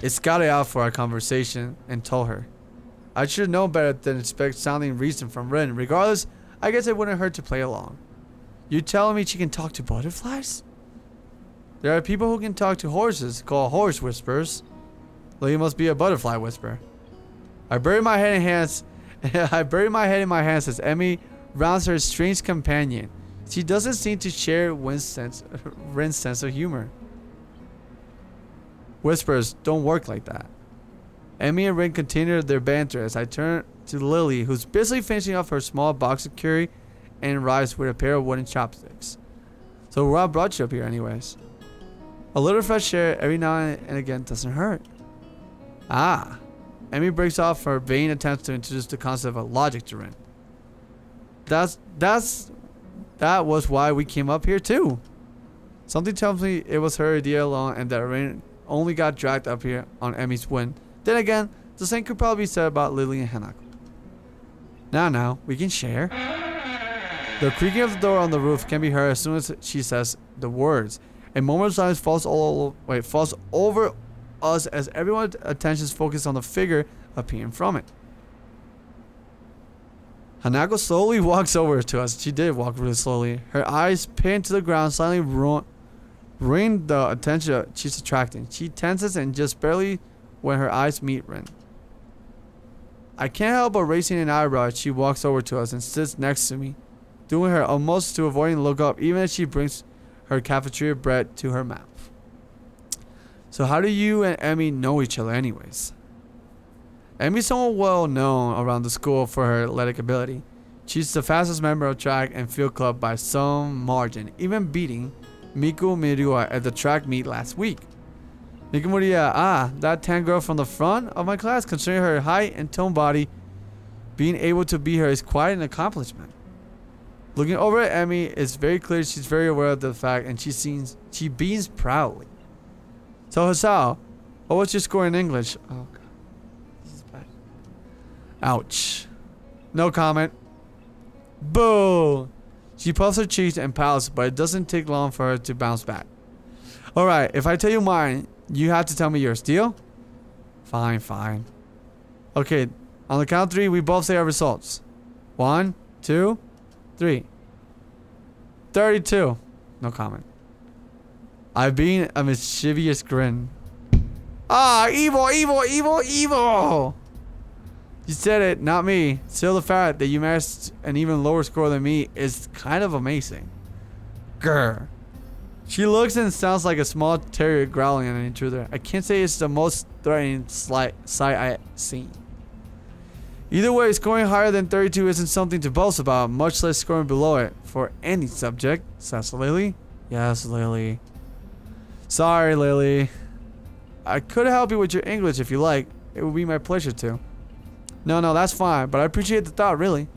It scouted out for our conversation and told her. I should know better than expect sounding reason from Rin. Regardless, I guess it wouldn't hurt to play along. You telling me she can talk to butterflies? There are people who can talk to horses, called horse whisperers. Well, you must be a butterfly whisperer. I buried my head in my hands as Emmy rounds her strange companion. She doesn't seem to share Rin's sense of humor. Whispers don't work like that. Emmy and Rin continue their banter as I turn to Lily, who's busily finishing off her small box of curry and rice with a pair of wooden chopsticks. So what brought you up here anyways? A little fresh air every now and again doesn't hurt. Ah. Emmy breaks off her vain attempts to introduce the concept of logic to Rin. That was why we came up here too. Something tells me it was her idea alone and that Rin only got dragged up here on Emmy's whim. Then again, the same could probably be said about Lily and Hanako. Now, we can share. The creaking of the door on the roof can be heard as soon as she says the words. A moment of silence falls over us as everyone's attention is focused on the figure appearing from it. Hanako slowly walks over to us. She did walk really slowly. Her eyes pinned to the ground, silently ruin the attention she's attracting. She tenses and just barely when her eyes meet Rin. I can't help but raising an eyebrow as she walks over to us and sits next to me, doing her utmost to avoiding look up even as she brings her cafeteria bread to her mouth. So how do you and Emmy know each other anyways? Emmy's somewhat well known around the school for her athletic ability. She's the fastest member of track and field club by some margin, even beating Miku Miria at the track meet last week. Miku Miria, that tan girl from the front of my class, considering her height and toned body, being able to beat her is quite an accomplishment. Looking over at Emmy, it's very clear she's very aware of the fact and she beams proudly. So Hasao, what was your score in English? Oh god. This is bad. Ouch. No comment. Boo! She puffs her cheeks and pouts, but it doesn't take long for her to bounce back. Alright, if I tell you mine, you have to tell me yours. Deal? Fine. Okay, on the count of 3, we both say our results. 1, 2, 3. 32. No comment. I've been a mischievous grin. Evil! You said it, not me. Still, the fact that you managed an even lower score than me is kind of amazing. Grr. She looks and sounds like a small terrier growling at an intruder. I can't say it's the most threatening sight I've seen. Either way, scoring higher than 32 isn't something to boast about, much less scoring below it for any subject, says Lily. Yes, Lily. Sorry, Lily. I could help you with your English if you like. It would be my pleasure to. No, that's fine, but I appreciate the thought, really.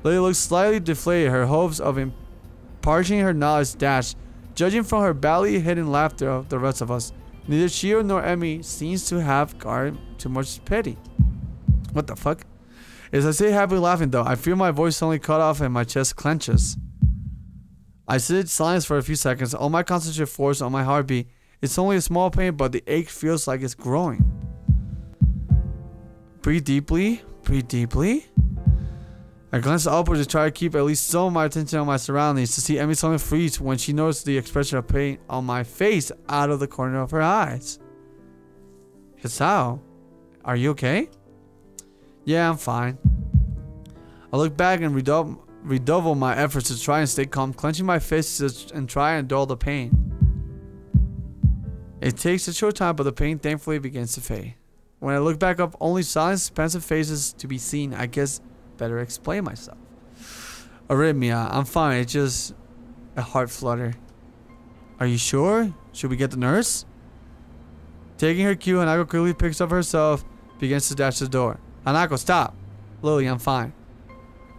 Lily looks slightly deflated, her hopes of imparting her knowledge dashed. Judging from her badly hidden laughter of the rest of us, neither she nor Emmy seems to have guarded too much pity. What the fuck? As I say happily laughing though, I feel my voice suddenly cut off and my chest clenches. I sit in silence for a few seconds, all my concentrated force on my heartbeat. It's only a small pain, but the ache feels like it's growing. Breathe deeply. I glance upwards to try to keep at least some of my attention on my surroundings to see Emmy suddenly freeze when she noticed the expression of pain on my face out of the corner of her eyes. Hisao, are you okay? Yeah, I'm fine. I look back and redouble my efforts to try and stay calm, clenching my fists and try and dull the pain. It takes a short time, but the pain thankfully begins to fade. When I look back up, only silent, expensive faces to be seen. I guess better explain myself. Arrhythmia, I'm fine. It's just a heart flutter. Are you sure? Should we get the nurse? Taking her cue, Hanako quickly picks up herself, begins to dash to the door. Hanako, stop. Lily, I'm fine.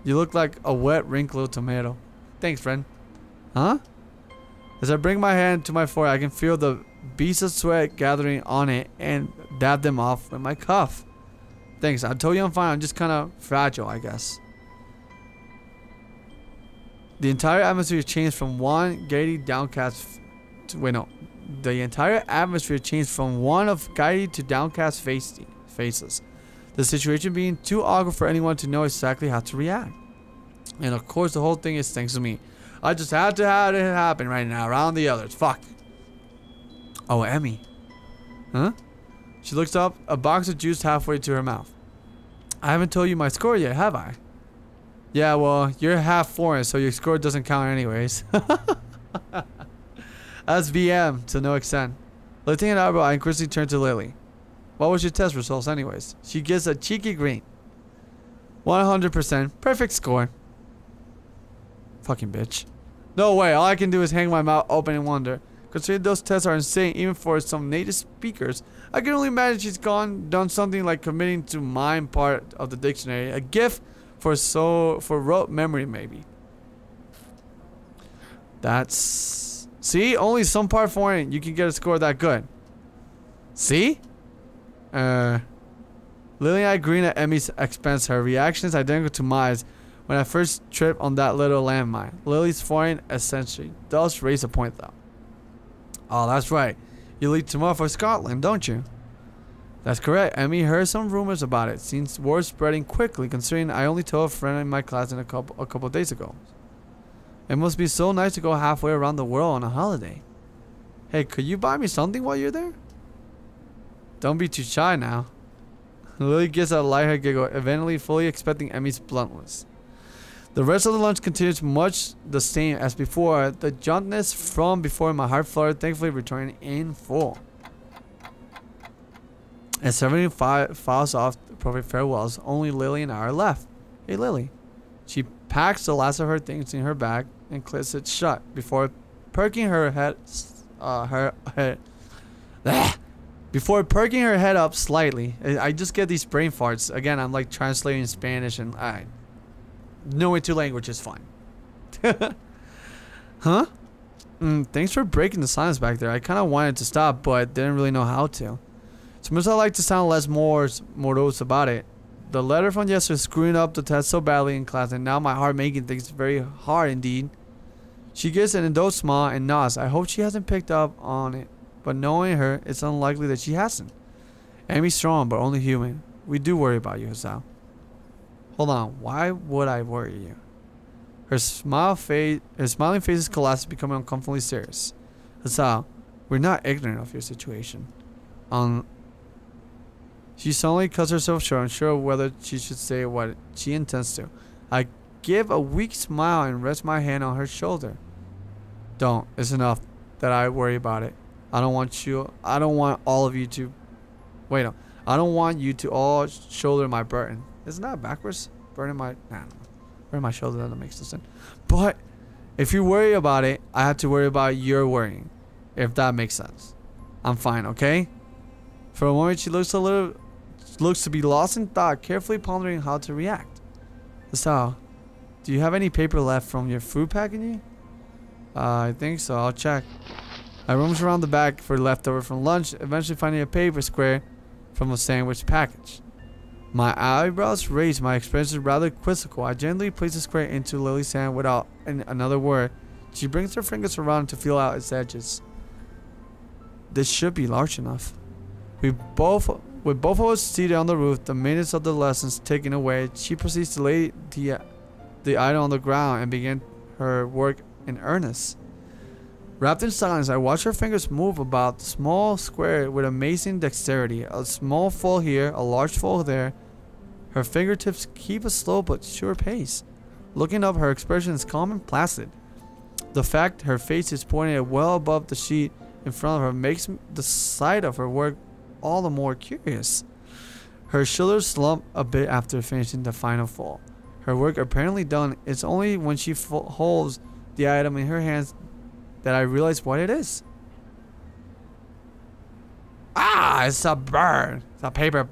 You look like a wet, wrinkled tomato. Thanks, friend. Huh? As I bring my hand to my forehead, I can feel the beads of sweat gathering on it and dab them off with my cuff. Thanks, I told you I'm fine. I'm just kind of fragile, I guess. The entire atmosphere changed from one gaiety downcast to, the entire atmosphere changed from one of guided to downcast faces. The situation being too awkward for anyone to know exactly how to react. And of course, the whole thing is thanks to me. I just had to have it happen right now, around the others. Fuck. Oh, Emmy. Huh? She looks up, a box of juice halfway to her mouth. I haven't told you my score yet, have I? Yeah, well, you're half foreign, so your score doesn't count anyways. That's VM to no extent. Lifting an eyebrow, I increasingly turn to Lily. What was your test results anyways? She gives a cheeky grin. 100%. Perfect score. Fucking bitch. No way, all I can do is hang my mouth open and wonder. Considering those tests are insane even for some native speakers, I can only imagine she's done something like committing to mime part of the dictionary. A gift for rote memory maybe. That's... See? Only some part foreign you can get a score that good. See? Lily and I grin at Emmy's expense. Her reaction is identical to mine when I first tripped on that little landmine. Lily's foreign essentially does raise a point though. Oh, that's right. You leave tomorrow for Scotland, don't you? That's correct. Emmy heard some rumors about it. Seems word spreading quickly, considering I only told a friend in my class a couple of days ago. It must be so nice to go halfway around the world on a holiday. Hey, could you buy me something while you're there? Don't be too shy now. Lily gives a lighthearted giggle, evidently fully expecting Emmy's bluntness. The rest of the lunch continues much the same as before. The jauntness from before my heart fluttered, thankfully returning in full. As 75 files off appropriate farewells, only Lily and I are left. Hey Lily. She packs the last of her things in her bag and clicks it shut before perking her head before perking her head up slightly. I just get these brain farts. Again, I'm like translating Spanish and knowing two languages is fine. Huh? Thanks for breaking the silence back there. I kind of wanted to stop, but didn't really know how to. So much I like to sound less morose about it. The letter from yesterday screwing up the test so badly in class, and now my heart making things very hard indeed. She gives an indulged smile and nods. I hope she hasn't picked up on it, but knowing her, it's unlikely that she hasn't. Amy's strong, but only human. We do worry about you, Hassan. Hold on, why would I worry you? Her smiling face is collapsed, becoming uncomfortably serious. Hassan, we're not ignorant of your situation. She suddenly cuts herself short, unsure whether she should say what she intends to. I give a weak smile and rest my hand on her shoulder. Don't. It's enough that I worry about it. I don't want you to all shoulder my burden. Isn't that backwards? Burden my shoulder, that makes no sense. But if you worry about it, I have to worry about your worrying. If that makes sense. I'm fine, okay? For a moment she looks to be lost in thought, carefully pondering how to react. So, do you have any paper left from your food packaging? I think so. I'll check. I rummage around the back for leftover from lunch, eventually finding a paper square from a sandwich package. My eyebrows raised, my expression rather quizzical. I gently place the square into Lily's hand without another word. She brings her fingers around to feel out its edges. This should be large enough. With both of us seated on the roof, the minutes of the lessons taken away, she proceeds to lay the item on the ground and begin her work in earnest. Wrapped in silence, I watch her fingers move about the small square with amazing dexterity. A small fold here, a large fold there. Her fingertips keep a slow but sure pace. Looking up, her expression is calm and placid. The fact her face is pointed well above the sheet in front of her makes the sight of her work all the more curious. Her shoulders slump a bit after finishing the final fold. Her work apparently done. It's only when she holds the item in her hands that I realize what it is. Ah, it's a bird. It's a paper.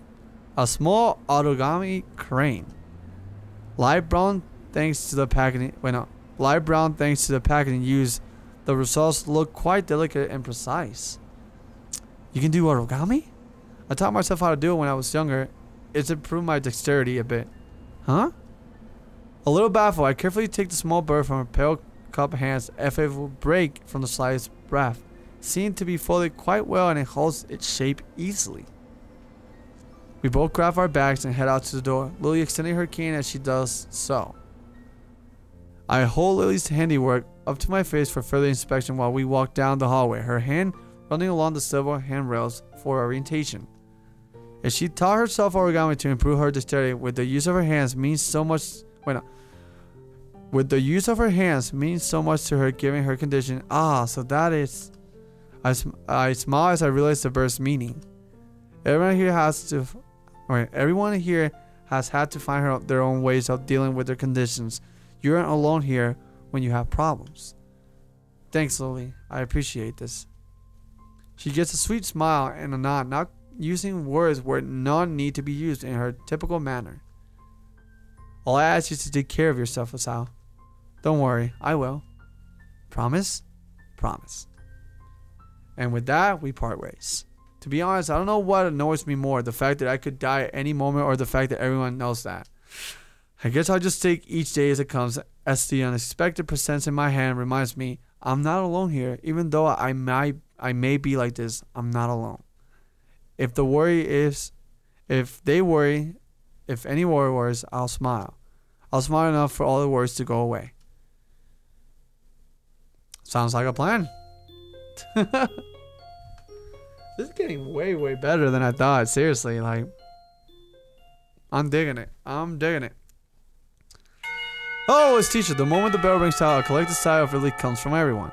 A small origami crane. Light brown thanks to the packaging. Light brown thanks to the packaging used. The results look quite delicate and precise. You can do origami? I taught myself how to do it when I was younger. It's improved my dexterity a bit. Huh? A little baffled, I carefully take the small bird from her pale cup hands if it will break from the slightest breath. seemed to be folded quite well and it holds its shape easily. We both grab our bags and head out to the door, Lily extending her cane as she does so. I hold Lily's handiwork up to my face for further inspection while we walk down the hallway, her hand running along the silver handrails for orientation. If she taught herself origami to improve her dexterity with the use of her hands means so much with the use of her hands means so much to her given her condition. So that is... I smile as I realize the verse meaning. Everyone here has had to find their own ways of dealing with their conditions. You aren't alone here when you have problems. Thanks, Lily. I appreciate this. She gets a sweet smile and a nod, not using words where none need to be used in her typical manner. All I ask you is to take care of yourself, Asao. Don't worry, I will. Promise? Promise. And with that, we part ways. To be honest, I don't know what annoys me more, the fact that I could die at any moment or the fact that everyone knows that. I guess I'll just take each day as it comes, as the unexpected presence in my hand reminds me I'm not alone here. Even though I may be like this, I'm not alone. If any worry worries, I'll smile. I'll smile enough for all the worries to go away. Sounds like a plan. This is getting way, way better than I thought. Seriously, like, I'm digging it. Oh, it's teacher. The moment the bell rings out, a collective sigh of relief comes from everyone.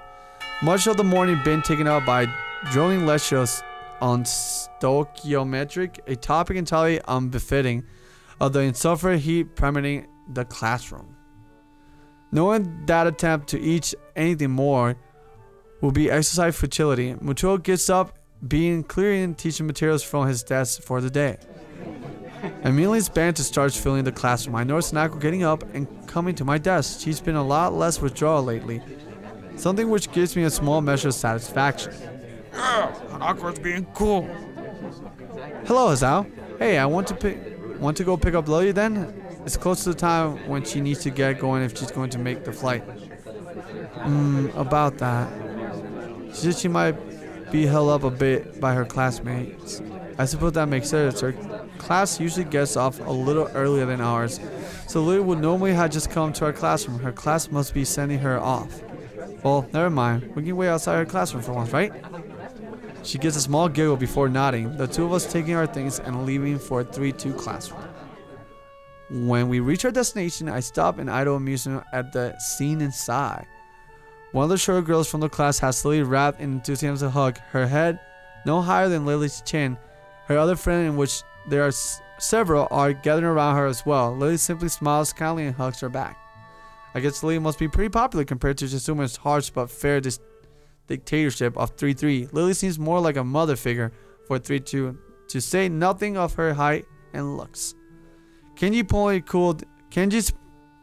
Much of the morning been taken up by droning lectures on stoichiometry, a topic entirely unbefitting of the insufferable heat permeating the classroom. Knowing that attempt to eat anything more will be exercise futility, Mutuo gets up, being clearing teaching materials from his desk for the day. Immediately his banter starts filling the classroom. I notice Hanako getting up and coming to my desk. She's been a lot less withdrawal lately, something which gives me a small measure of satisfaction. Hanako's being cool. Hello, Asao. Hey, I want to go pick up Lily then? It's close to the time when she needs to get going if she's going to make the flight. About that. She said she might be held up a bit by her classmates. I suppose that makes sense. Her class usually gets off a little earlier than ours, so Lily would normally have just come to our classroom. Her class must be sending her off. Well, never mind. We can wait outside her classroom for once, right? She gives a small giggle before nodding, the two of us taking our things and leaving for a 3-2 classroom. When we reach our destination, I stop in idle amusement at the scene inside. One of the short girls from the class has Lily wrapped in enthusiasm hug, her head no higher than Lily's chin. Her other friend, in which there are several, are gathering around her as well. Lily simply smiles kindly and hugs her back. I guess Lily must be pretty popular compared to Jisuma's harsh but fair dictatorship of 3-3. Lily seems more like a mother figure for 3-2, to say nothing of her height and looks. Kenji's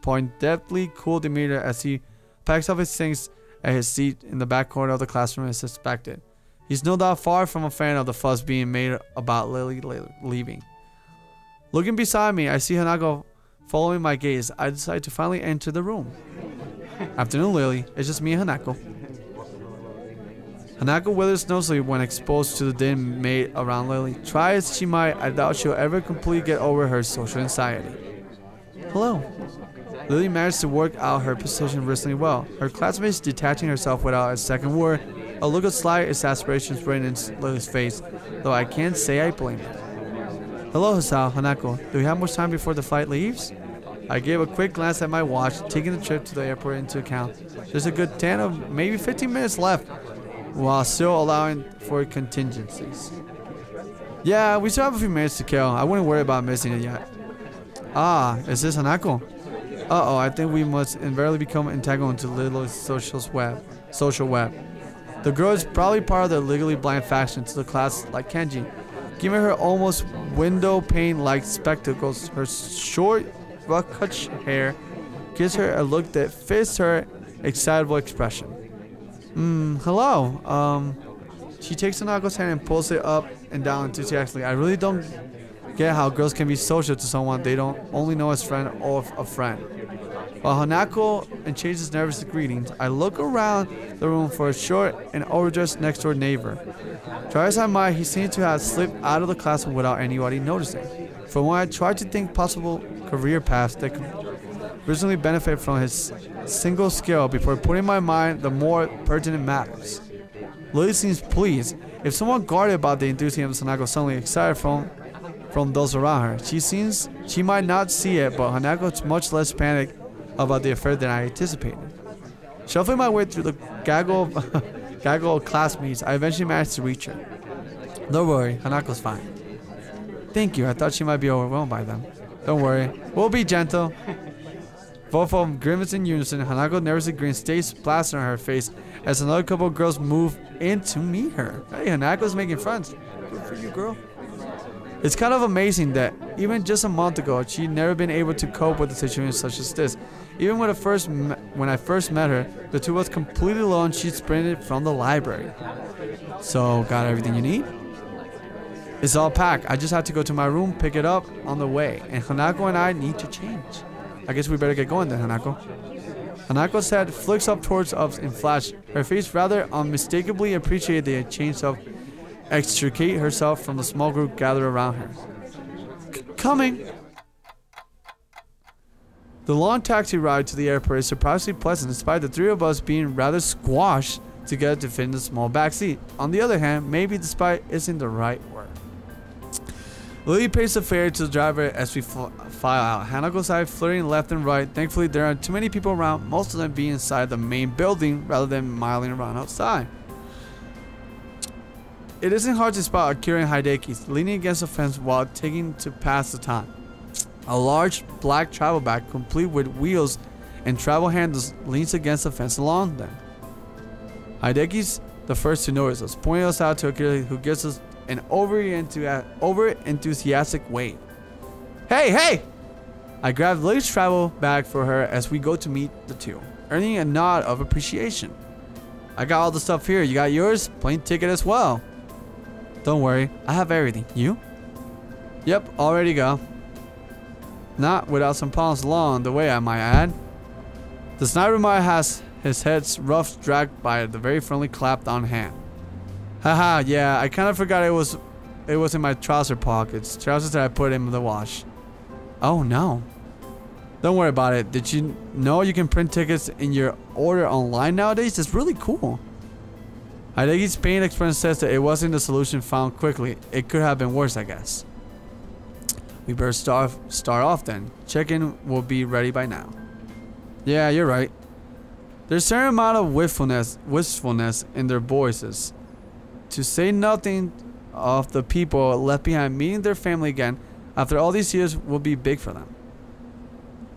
point deftly cool demeanor as he packs up his things at his seat in the back corner of the classroom is suspected. He's no doubt far from a fan of the fuss being made about Lily leaving. Looking beside me, I see Hanako following my gaze. I decide to finally enter the room. Afternoon, Lily. It's just me and Hanako. Hanako withers nosily when exposed to the din made around Lily. Try as she might, I doubt she'll ever completely get over her social anxiety. Hello. Lily managed to work out her position reasonably well, her classmates detaching herself without a second word, a look of slight exasperation spreading in Lily's face, though I can't say I blame her. Hello, Asao, Hanako. Do we have much time before the flight leaves? I gave a quick glance at my watch, taking the trip to the airport into account. There's a good 10 or maybe 15 minutes left, while still allowing for contingencies. Yeah, we still have a few minutes to kill. I wouldn't worry about missing it yet. Is this Hanako? Uh-oh, I think we must invariably become entangled into Lily's social web. The girl is probably part of the legally blind faction to the class like Kenji. Given her almost window pane-like spectacles, her short, rough-cut hair gives her a look that fits her excitable expression. Hello. She takes Hanako's hand and pulls it up and down enthusiastically. I really don't get how girls can be social to someone they don't only know as friend or a friend. While Hanako exchanges nervous greetings, I look around the room for a short and overdressed next-door neighbor. Try as I might, he seemed to have slipped out of the classroom without anybody noticing. For when I tried to think possible career paths that could reasonably benefit from his single skill before putting my mind the more pertinent matters. Lily seems pleased. If someone guarded about the enthusiasm Hanako suddenly excited from those around her, she might not see it, but Hanako is much less panicked about the affair than I anticipated. Shuffling my way through the gaggle of classmates, I eventually managed to reach her. Don't worry, Hanako's fine. Thank you, I thought she might be overwhelmed by them. Don't worry, we'll be gentle. Both of them grimace in unison. Hanako nervously grins, stays plastered on her face as another couple of girls move in to meet her. Hey, Hanako's making friends. Good for you, girl. It's kind of amazing that even just a month ago, she'd never been able to cope with a situation such as this. Even when I first met her, the two of us completely alone, she sprinted from the library. So, got everything you need? It's all packed. I just had to go to my room, pick it up on the way. And Hanako and I need to change. I guess we better get going then, Hanako. Hanako's head flicks up towards us in flash. Her face rather unmistakably appreciated the change of extricate herself from the small group gathered around her. Coming! The long taxi ride to the airport is surprisingly pleasant despite the three of us being rather squashed together to fit in the small back seat. On the other hand, maybe despite isn't the right word. Lily pays the fare to the driver as we file out. Hanako's eye flirting left and right. Thankfully, there aren't too many people around, most of them being inside the main building rather than miling around outside. It isn't hard to spot Akira and Hideki leaning against a fence while taking to pass the time. A large black travel bag, complete with wheels and travel handles, leans against the fence along them. Hideki's the first to notice us, pointing us out to Akira, who gives us an over-enthusiastic wave. Hey, hey! I grab Lily's travel bag for her as we go to meet the two, earning a nod of appreciation. I got all the stuff here. You got yours? Plane ticket as well. Don't worry, I have everything. You? Yep, all ready to go. Not without some problems along the way, I might add. The sniper might has his head's rough dragged by the very friendly clapped on hand. Haha, yeah, I kind of forgot it was in my trouser pockets. Trousers that I put in the wash. Oh no. Don't worry about it. Did you know you can print tickets in your order online nowadays? It's really cool. Hideki's pain expression says that it wasn't the solution found quickly. It could have been worse, I guess. We better start off then. Check-in will be ready by now. Yeah, you're right. There's a certain amount of wistfulness in their voices. To say nothing of the people left behind meeting their family again after all these years will be big for them.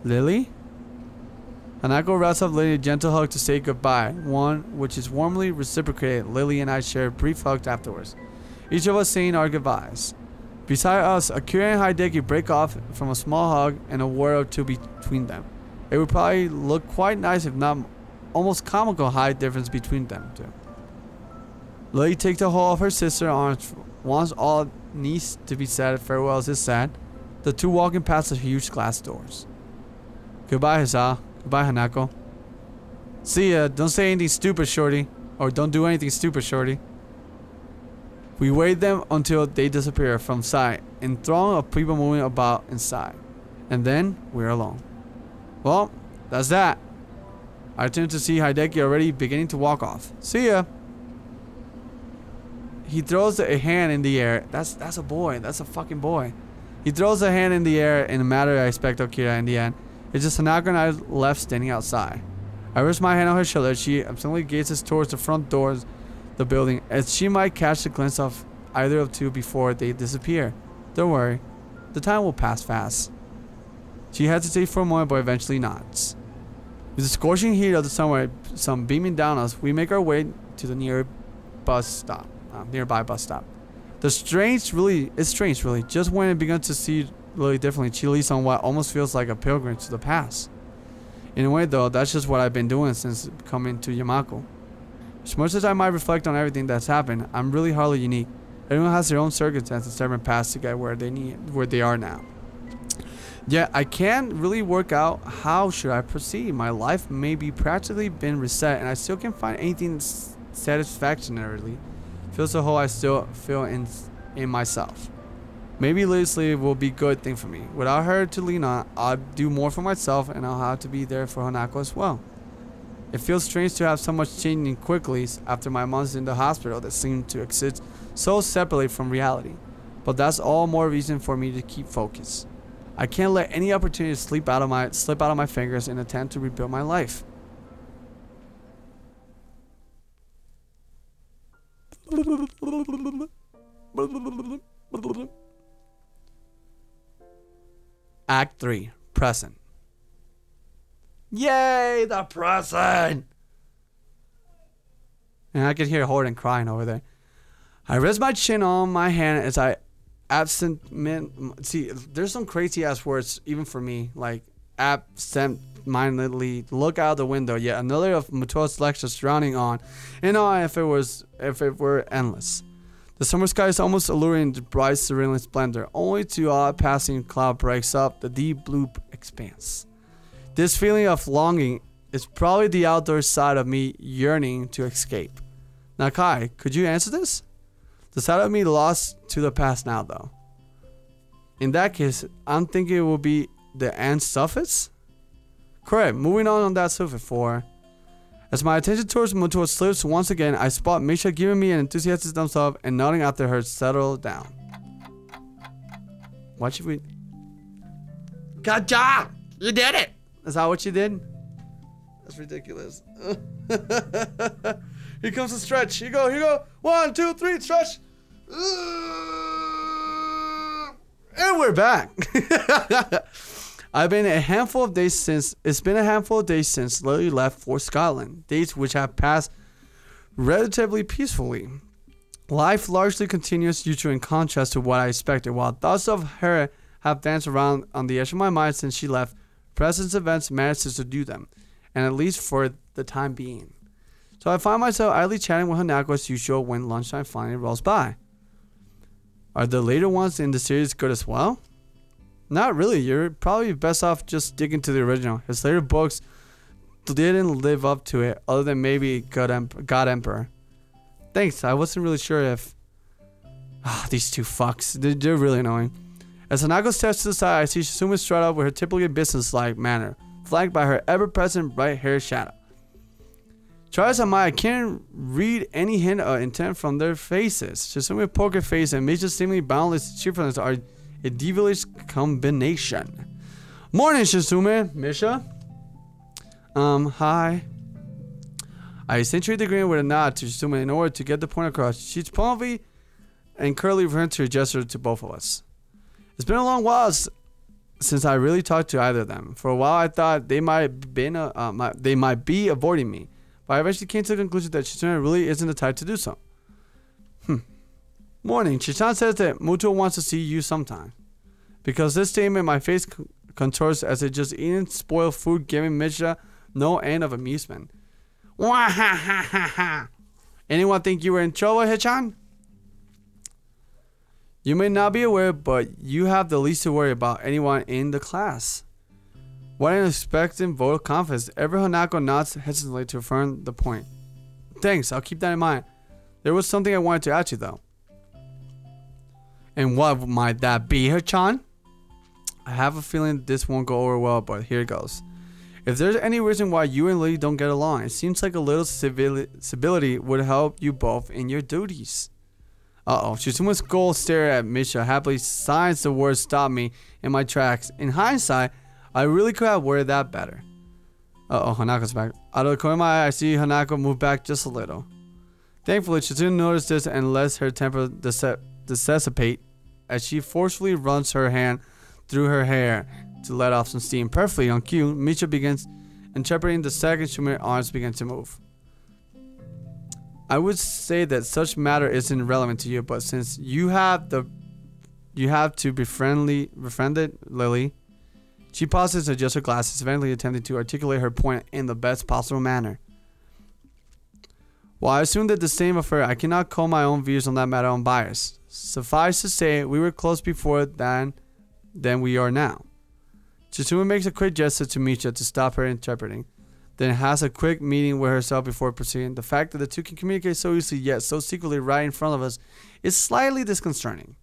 Lily? Hanako wraps up Lily a gentle hug to say goodbye, one which is warmly reciprocated. Lily and I share a brief hug afterwards, each of us saying our goodbyes. Beside us, Akira and Hideki break off from a small hug and a word or two between them. It would probably look quite nice if not almost comical height difference between them two. Lily takes a hold of her sister's arms. Once all needs to be said, farewells is said, the two walking past the huge glass doors. Goodbye, Hisa. Goodbye, Hanako. See ya. Don't say anything stupid, shorty. Or don't do anything stupid, shorty. We wait them until they disappear from sight in throng of people moving about inside. And then we're alone. Well, that's that. I turn to see Hideki already beginning to walk off. See ya. He throws a hand in the air. That's a boy. That's a fucking boy. He throws a hand in the air in a matter I expect Akira in the end. It's just Hanako and I left standing outside. I rest my hand on her shoulder. She absently gazes towards the front doors of the building as she might catch a glimpse of either of two before they disappear. Don't worry. The time will pass fast. She hesitates for a moment but eventually nods. With the scorching heat of the sun beaming down us, we make our way to the nearby bus stop. It's strange really. Just when I begun to see Lily differently, she leads on what almost feels like a pilgrimage to the past. In a way though, that's just what I've been doing since coming to Yamako. As much as I might reflect on everything that's happened, I'm really hardly unique. Everyone has their own circumstances, different paths to get where they are now. Yeah, I can't really work out how should I proceed. My life may be practically been reset and I still can't find anything satisfactorily. Feels a hole I still feel in myself. Maybe Leslie will be a good thing for me. Without her to lean on, I'll do more for myself and I'll have to be there for Hanako as well. It feels strange to have so much changing quickly after my months in the hospital that seem to exist so separately from reality. But that's all more reason for me to keep focused. I can't let any opportunity slip out of my fingers in an attempt to rebuild my life. Act 3. Present. Yay, the present! And I could hear Horton crying over there. I rest my chin on my hand as I see, there's some crazy ass words even for me, like absent-mindedly look out the window. Yet another of Muto's lectures surrounding on, and on if it were endless. The summer sky is almost alluring to bright serene splendor, only to odd passing cloud breaks up the deep blue expanse. This feeling of longing is probably the outdoor side of me yearning to escape. Now, Kai, could you answer this? The side of me lost to the past now, though. In that case, I'm thinking it will be the and suffix? Correct. Moving on that suffix for. As my attention towards Muto slips once again, I spot Misha giving me an enthusiastic thumbs up and nodding after her settle down. What should we... Good job! You did it! Is that what you did? That's ridiculous. Here comes the stretch. Here you go. 1, 2, 3, stretch. And we're back. It's been a handful of days since Lily left for Scotland. Days which have passed relatively peacefully. Life largely continues due to in contrast to what I expected, while thoughts of her have danced around on the edge of my mind since she left. Present events manages to do them, and at least for the time being. So I find myself idly chatting with Hanako as usual when lunchtime finally rolls by. Are the later ones in the series good as well? Not really. You're probably best off just sticking to the original. His later books didn't live up to it, other than maybe God Emperor. Thanks. I wasn't really sure if... these two fucks. They're really annoying. As Hanako steps to the side, I see Shizumi strut up with her typically business-like manner, flanked by her ever-present bright-haired shadow. Try as I might, I can't read any hint of intent from their faces. Shisumi's poker face and Misha's seemingly boundless cheerfulness are a devilish combination. Morning, Shizumi. Misha? Hi. I accentuate the grin with a nod to Shizumi in order to get the point across. She's promptly and curtly returned her gesture to both of us. It's been a long while since I really talked to either of them. For a while, I thought they might be avoiding me, but I eventually came to the conclusion that Chichan really isn't the type to do so. Morning. Chichan says that Muto wants to see you sometime. Because this statement, my face contours as if just eating spoiled food, giving Misha no end of amusement. Anyone think you were in trouble, Hichan? You may not be aware, but you have the least to worry about anyone in the class. What an expectant vote of confidence. Ever Hanako nods hesitantly to affirm the point. Thanks, I'll keep that in mind. There was something I wanted to ask you, though. And what might that be, Hichan? I have a feeling this won't go over well, but here it goes. If there's any reason why you and Lily don't get along, it seems like a little civility would help you both in your duties. Shizuma's gold stare at Misha happily signs the word stop me in my tracks. In hindsight, I really could have worded that better. Hanako's back. Out of the corner of my eye, I see Hanako move back just a little. Thankfully, Shizuna noticed this and lets her temper dissipate as she forcefully runs her hand through her hair to let off some steam. Perfectly on cue, Misha begins interpreting the second Shumi's arms begin to move. I would say that such matter isn't relevant to you, but since you have to befriended Lily. She pauses to adjust her glasses, eventually attempting to articulate her point in the best possible manner. While I assume that the same of her, I cannot call my own views on that matter unbiased. Suffice to say, we were close before than we are now. Chizumi makes a quick gesture to Misha to stop her interpreting, then has a quick meeting with herself before proceeding. The fact that the two can communicate so easily yet so secretly right in front of us is slightly disconcerting.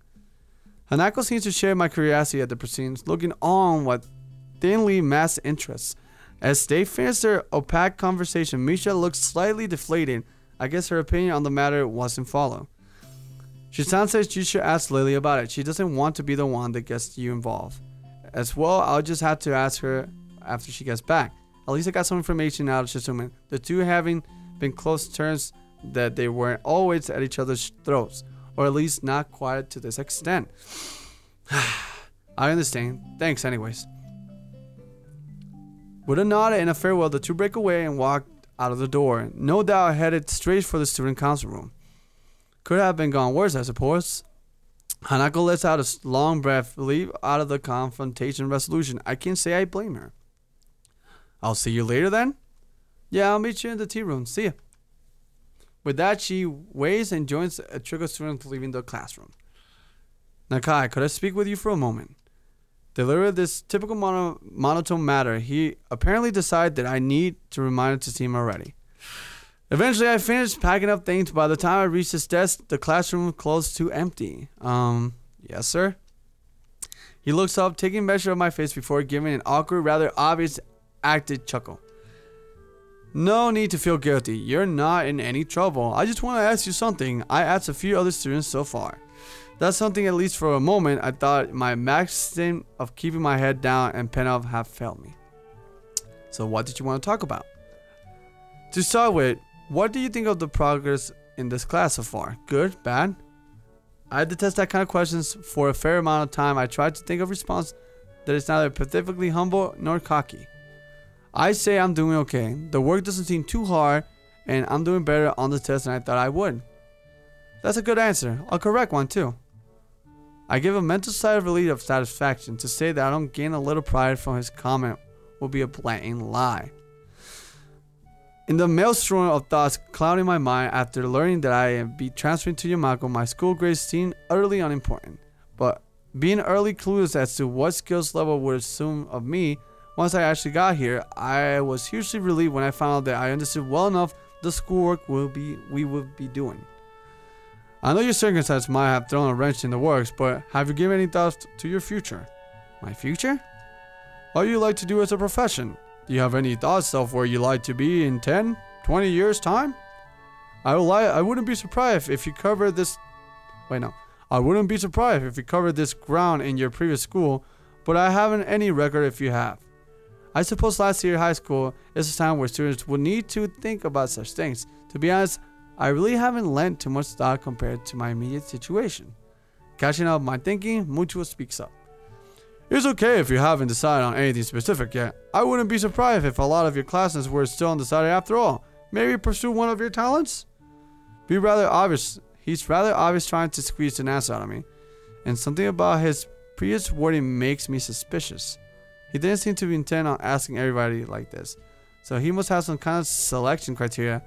Hanako seems to share my curiosity at the proceedings, looking on with thinly masked interest. As they finish their opaque conversation, Misha looks slightly deflated. I guess her opinion on the matter wasn't followed. Shisan says you should ask Lily about it. She doesn't want to be the one that gets you involved. As well, I'll just have to ask her after she gets back. At least I got some information out of Shizumi. The two having been close turns that they weren't always at each other's throats. Or at least not quite to this extent. I understand. Thanks anyways. With a nod and a farewell, the two break away and walk out of the door. No doubt headed straight for the student council room. Could have been gone worse, I suppose. Hanako lets out a long breath, leave out of the confrontation resolution. I can't say I blame her. I'll see you later then? Yeah, I'll meet you in the tea room. See ya. With that, she waves and joins a trickle of students leaving the classroom. Nakai, could I speak with you for a moment? Deliver this typical monotone matter. He apparently decided that I need to remind it to see him already. Eventually, I finished packing up things. By the time I reached his desk, the classroom was close to empty. Yes, sir? He looks up, taking measure of my face before giving an awkward, rather obvious, acted chuckle. No need to feel guilty. You're not in any trouble. I just want to ask you something. I asked a few other students so far. That's something, at least for a moment, I thought my maxim of keeping my head down and pen up have failed me. So what did you want to talk about? To start with, what do you think of the progress in this class so far? Good? Bad? I detest that kind of questions. For a fair amount of time, I tried to think of a response that is neither pathetically humble nor cocky. I say I'm doing okay. The work doesn't seem too hard, and I'm doing better on the test than I thought I would. That's a good answer. A correct one, too. I give a mental sigh of relief of satisfaction. To say that I don't gain a little pride from his comment will be a blatant lie. In the maelstrom of thoughts clouding my mind after learning that I am be transferring to Yamako, my school grades seemed utterly unimportant. But being early clueless as to what skills level would assume of me once I actually got here, I was hugely relieved when I found out that I understood well enough the schoolwork we would be doing. I know your circumstances might have thrown a wrench in the works, but have you given any thoughts to your future? My future? What you like to do as a profession? Do you have any thoughts of where you like to be in 10, 20 years time? I wouldn't be surprised if you covered this... I wouldn't be surprised if you covered this ground in your previous school, but I haven't any record if you have. I suppose last year high school is a time where students would need to think about such things. To be honest, I really haven't lent too much thought compared to my immediate situation. Catching up my thinking, Mutuo speaks up. It's okay if you haven't decided on anything specific yet. I wouldn't be surprised if a lot of your classes were still undecided after all. Maybe pursue one of your talents? He's rather obvious trying to squeeze an answer out of me. And something about his previous wording makes me suspicious. He didn't seem to be intent on asking everybody like this. So he must have some kind of selection criteria.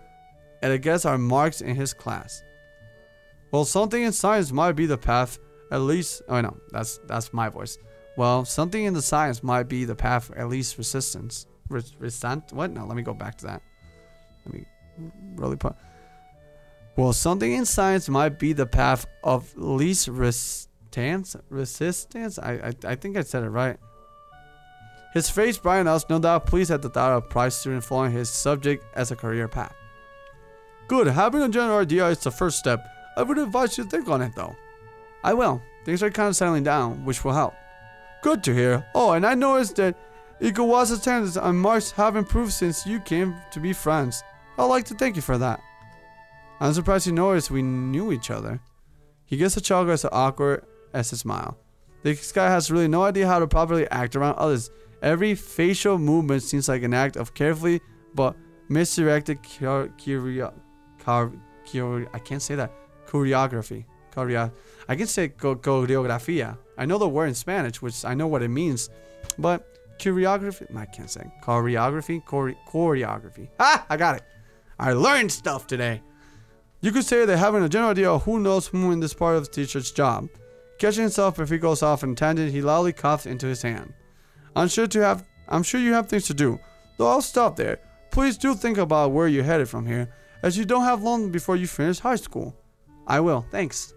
And I guess our marks in his class. Well, something in science might be the path, at least... Oh, no, that's my voice. Well, something in the science might be the path, at least resistance. What? No, let me go back to that. Let me really put... Well, something in science might be the path of least resistance? I think I said it right. His face brightened up, no doubt pleased at the thought of a prize student following his subject as a career path. Good, having a general idea is the first step. I would advise you to think on it though. I will. Things are kind of settling down, which will help. Good to hear. Oh, and I noticed that Ikawasa's attendance and marks have improved since you came to be friends. I'd like to thank you for that. I'm surprised you noticed we knew each other. He gets a chuckle as awkward as a smile. This guy has really no idea how to properly act around others. Every facial movement seems like an act of carefully but misdirected I can't say that. Choreography. I can say choreografía. I know the word in Spanish, which I know what it means. But choreography, I can't say. Choreography. Ah, I got it. I learned stuff today. You could say that having a general idea of who knows whom in this part of the teacher's job. Catching himself if he goes off on a tangent, he loudly coughs into his hand. I'm sure you have things to do. Though I'll stop there. Please do think about where you're headed from here, as you don't have long before you finish high school. I will, thanks.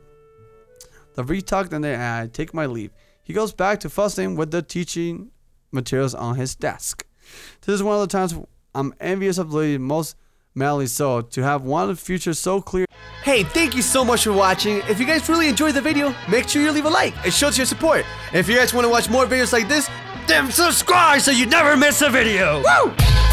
The three talk and then I take my leave. He goes back to fussing with the teaching materials on his desk. This is one of the times I'm envious of the most madly so, to have one future so clear. Hey, thank you so much for watching. If you guys really enjoyed the video, make sure you leave a like. It shows your support. And if you guys want to watch more videos like this, then subscribe so you never miss a video. Woo!